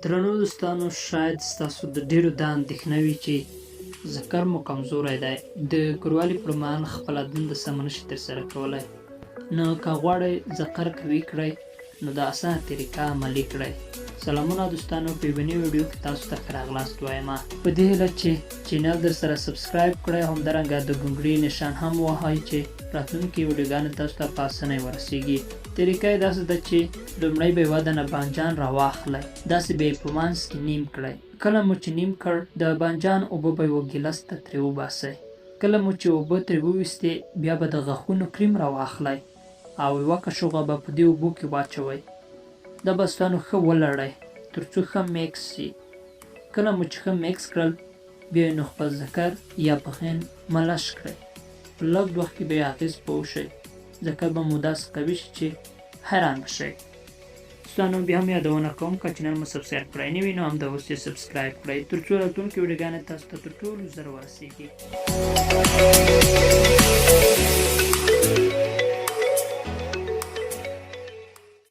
درنو دوستانو، شاید ستاسو د ډیرو دا اندېښنه وي چې ذکر مو کمزوری دی، د کوروالي پر مهال خپله دنده سمه نشئ ترسره کولی. نو که غواړئ ذکر قوي کړئ نو د اسانه طریقه عملي کړئ. سلامونه دوستانو، په یوې ویډیو کې تاسو ته ښه راغلاست وایم. په دې هیله چې چینل در سره سبسکرایب کړئ، همدارنګه د ګونګړي نشان هم ووهئ چې راتلونکې ویډیوګانې تاسو ته په اسانۍ ورسیږي. طریقه یې داسې ده چې لومړی به یوه دانه بانجان راواخلئ، داسې به یې په منځ کې نیم کړئ. کله مو چې نیم کړ، د بانجان اوبه به یوه ګیلاس ته ترې وباسئ. کله مو چې اوبه ترې وویستې، بیا به د غاښونو کریم راواخلئ او یوه کشوغه به په دې اوبو کې واچوئ. دا به ستاسو ښه ولړئ تر څو ښه میکس شي. کله مو چې ښه میکس کړل، بیا یې نو خپل ذکر یا پښین ملش کړئ. په لږ وخت کې به یې اغېز په وشئ. ذکر به مو داسې قوي شي چې حیران به شئ. دوستانو، بیا هم یادونه کوم که چینل مو سبسکرایب کړی نه وي نو همدا اوس یې سبسکرایب کړئ تر څو راتلونکې ویډیوګانې تاسو ته تر ټولو ژر ورسیږي.